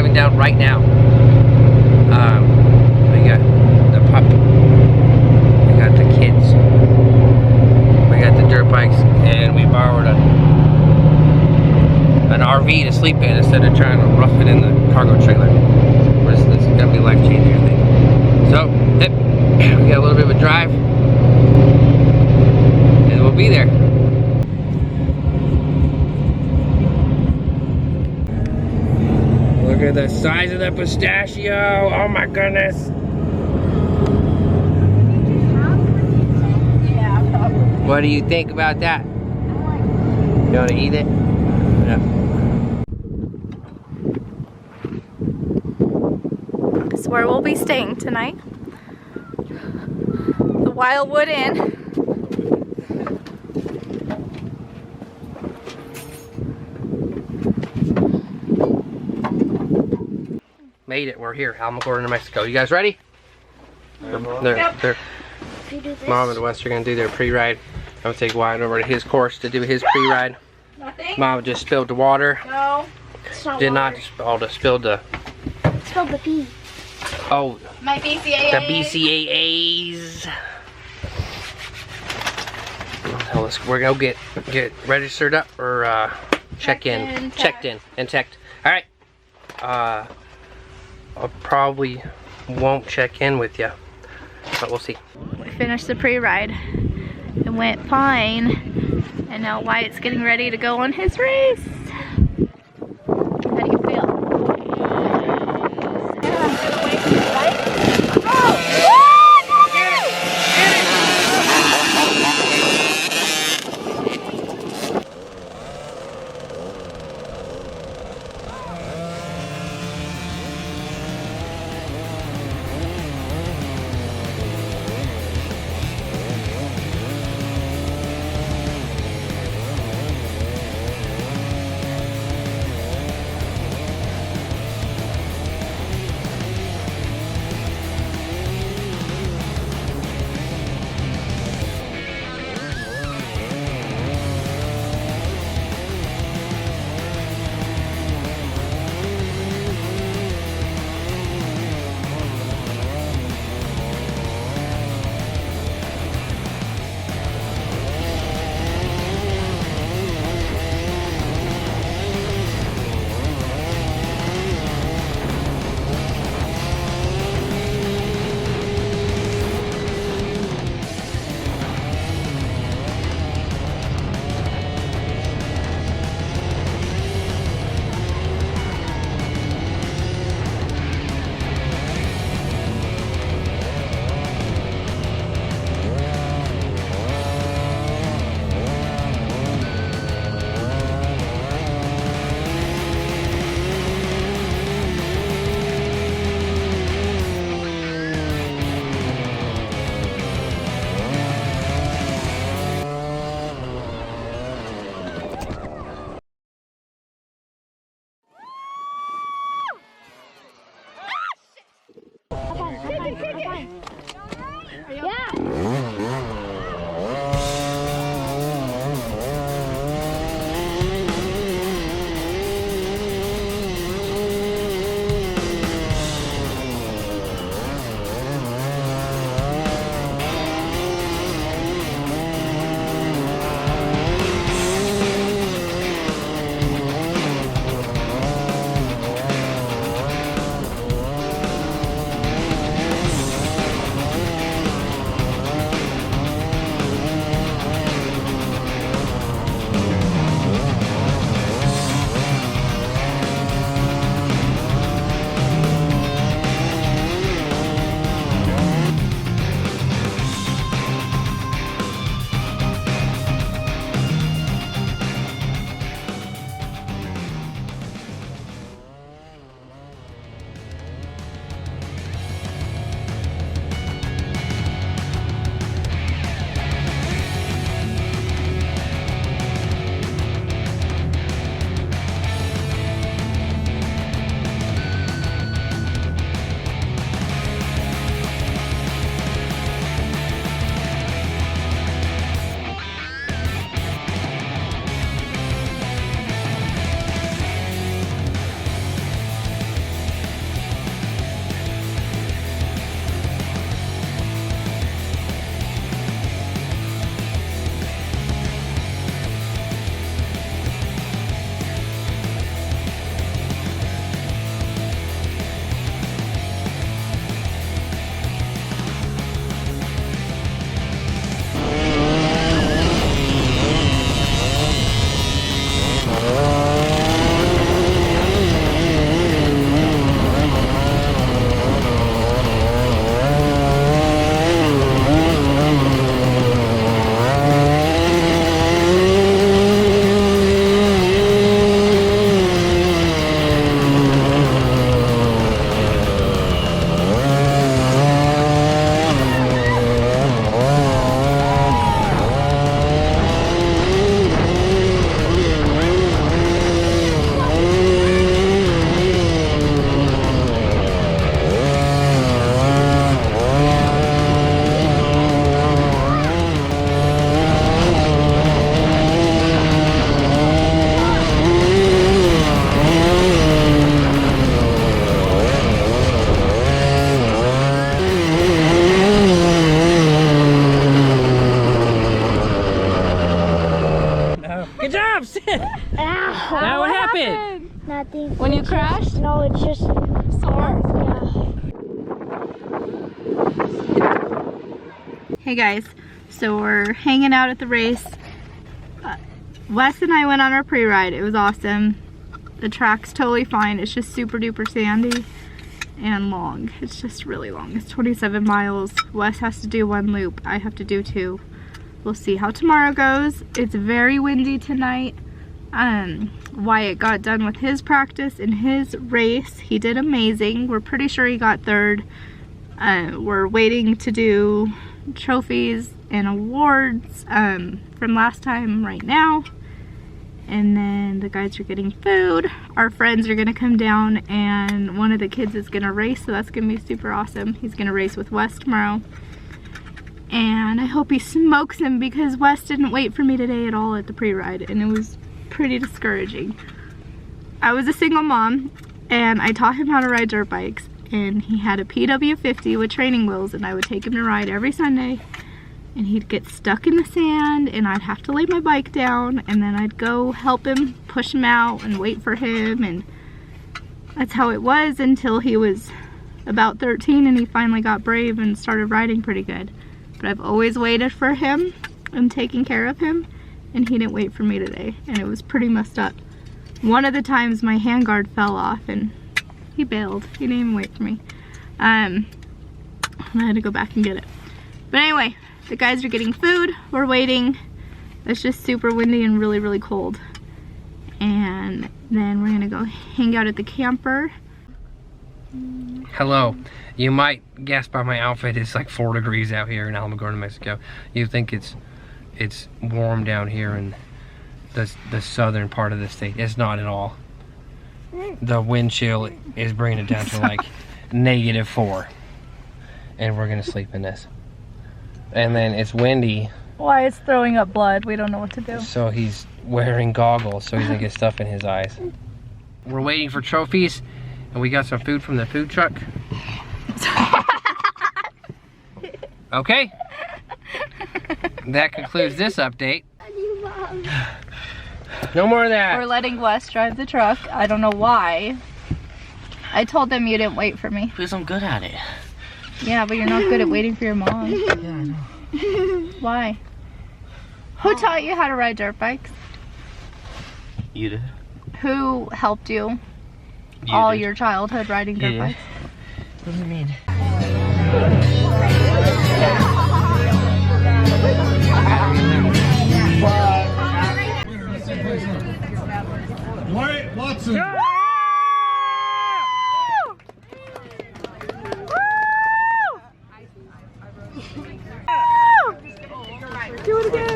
coming down right now. We got the pup. We got the kids. We got the dirt bikes, and we borrowed an RV to sleep in instead of trying to rough it in the cargo trailer. This is gonna be life changing, I think. So, we got a little bit of a drive, and we'll be there. Look at the size of the pistachio! Oh my goodness! Yeah, probably. What do you think about that? You want to eat it? Yeah. This is where we'll be staying tonight. The Wildwood Inn. Made it. We're here. Alamogordo, New Mexico. You guys ready? They're Mom and Wes are gonna do their pre-ride. I'm gonna take Wyatt over to his course to do his pre-ride. Nothing? Mom just spilled the water. No. It's not Did water. not just spilled the. Spilled the pee. Oh, My BCAAs. the BCAAs. So we're gonna get registered up or checked in and checked. All right. I probably won't check in with you, but we'll see. We finished the pre-ride. It went fine, and now Wyatt's getting ready to go on his race. How do you feel? Stop! Sit! Now what happened? Nothing. When you crashed? No, it's just Sore? Yeah. Hey guys, so we're hanging out at the race. Wes and I went on our pre-ride. It was awesome. The track's totally fine. It's just super duper sandy and long. It's just really long. It's 27 miles. Wes has to do 1 loop. I have to do 2. We'll see how tomorrow goes. It's very windy tonight. Wyatt got done with his practice in his race. He did amazing. We're pretty sure he got 3rd. We're waiting to do trophies and awards from last time right now. And then the guys are getting food. Our friends are gonna come down and one of the kids is gonna race, so that's gonna be super awesome. He's gonna race with Wes tomorrow. And I hope he smokes him because Wes didn't wait for me today at all at the pre-ride and it was pretty discouraging. I was a single mom and I taught him how to ride dirt bikes and he had a PW50 with training wheels and I would take him to ride every Sunday. And he'd get stuck in the sand and I'd have to lay my bike down and then I'd go help him, push him out and wait for him, and that's how it was until he was about 13 and he finally got brave and started riding pretty good. But I've always waited for him and taken care of him and he didn't wait for me today and it was pretty messed up. One of the times my handguard fell off and he bailed. He didn't even wait for me. I had to go back and get it. But anyway, the guys are getting food, we're waiting. It's just super windy and really, really cold. And then we're gonna go hang out at the camper. Hello. You might guess by my outfit it's like 4 degrees out here in Alamogordo, New Mexico. You think it's warm down here in the southern part of the state. It's not at all. The wind chill is bringing it down to like -4. And we're gonna sleep in this. And then it's windy. Why it's throwing up blood, we don't know what to do. So he's wearing goggles so he doesn't get stuff in his eyes. We're waiting for trophies and we got some food from the food truck. Okay. That concludes this update. No more of that. We're letting Wes drive the truck. I don't know why. I told them you didn't wait for me. Because I'm good at it. Yeah, but you're not good at waiting for your mom. Yeah, I know. Why? Who taught you how to ride dirt bikes? You did. Who helped you You all did. your childhood riding dirt bikes? What do you mean? Wyatt Watson. Do it again.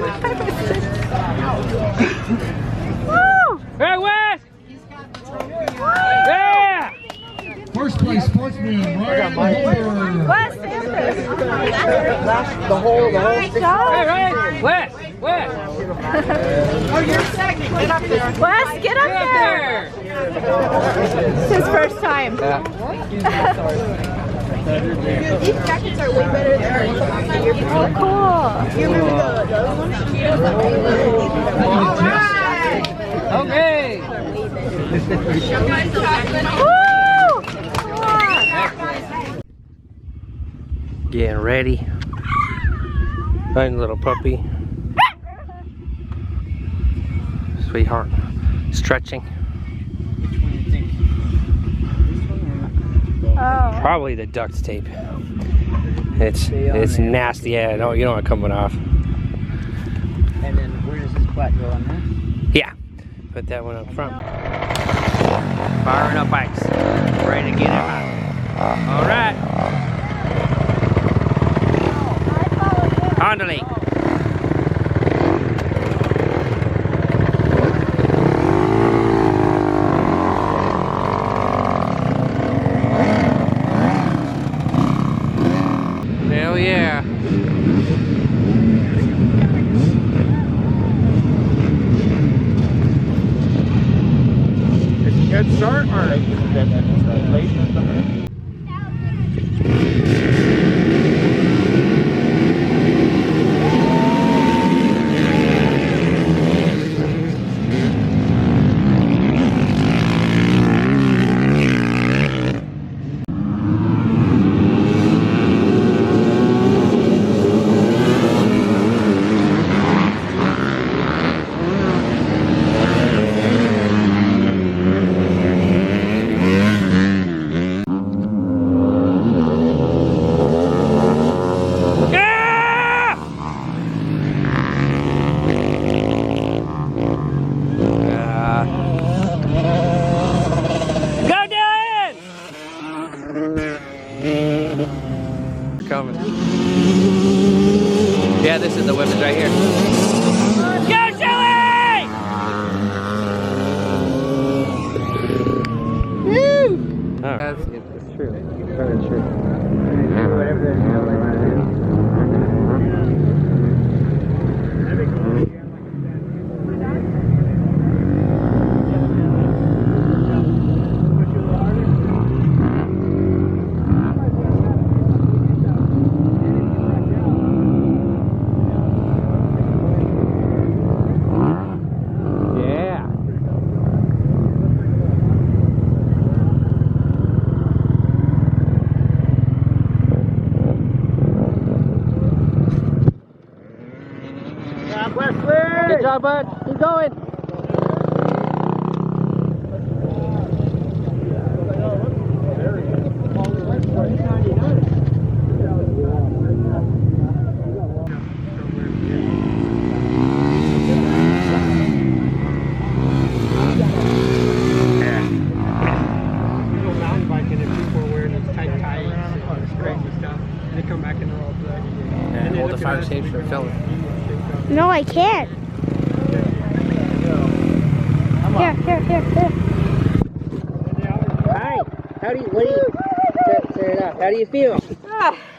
Hey, Wes! Yeah! First place sportsman, Ryan Holder. Wes, stand this. The whole Hey, Ryan! Wes! Wes! Oh, you're second. Get up there. Wes, get up Get up there. there! It's his first time. These jackets are way better than Oh, cool. you remember the other one? All right! Okay! Woo! Getting ready. Fine little puppy. Sweetheart. Stretching. Oh. Probably the duct tape. It's nasty. Yeah, no, you don't want it coming off. And then where does this butt go on there? Yeah. Put that one up front. Firing up bikes. Ready to get it out. All right. Handling. Hell yeah. It's a good start, or this is the weapons right here. Go, Shelly! Woo! Oh. That's true. Very true. Whatever the hell it is. Good job, bud. Keep going. Mountain biking and people are wearing these tight ties and all this crazy stuff. And they come back and they're all bloody. And hold the fire extinguisher for filming. No, I can't. Here. Hi. What do you turn it up. How do you feel?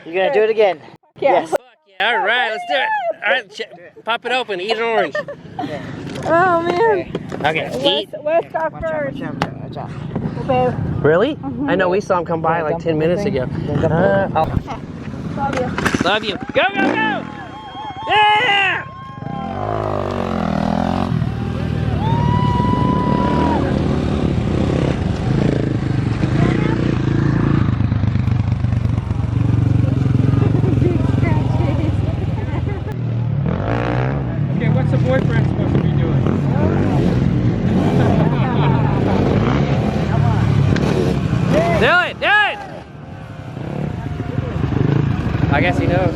You gonna do it again? Yes. Fuck yeah, all right, let's do it. All right, pop it open, eat an orange. Oh man. Okay, eat. Let's stop first. Watch out. Really? I know we saw him come by like 10 minutes ago. Love you. Love you. Go, go, go! Yeah! Okay, what's the boyfriend supposed to be doing? Do it! Do it! I guess he knows.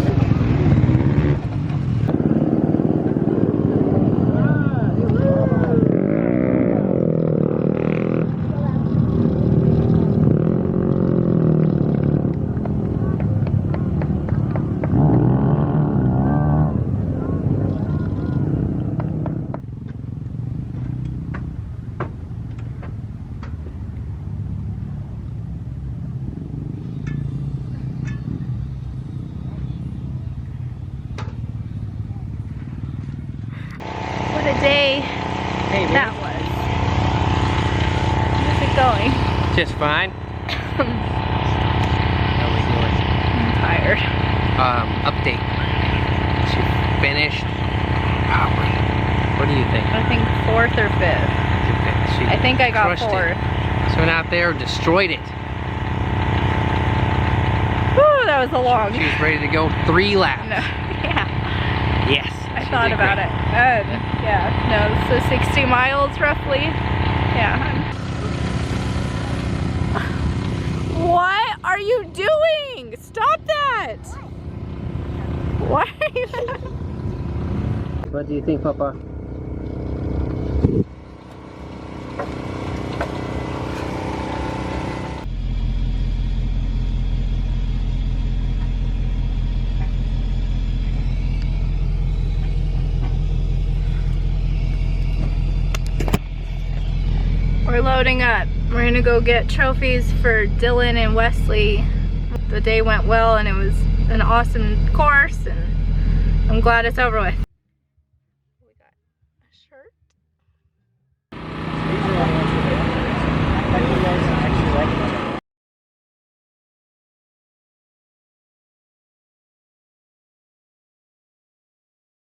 What a day that was. How's it going? Just fine. How we doing? I'm tired. Update. She finished. What do you think? I think 4th or 5th. She I think I got crushed it. 4th. She went out there and destroyed it. Woo, that was a long. She was ready to go 3 laps. No, yeah. Yes. I thought about it. Yeah, no, so 60 miles roughly. Yeah. What are you doing? Stop that! Why are you... What do you think, Papa? We're loading up. We're gonna go get trophies for Dylan and Wesley. The day went well and it was an awesome course and I'm glad it's over with.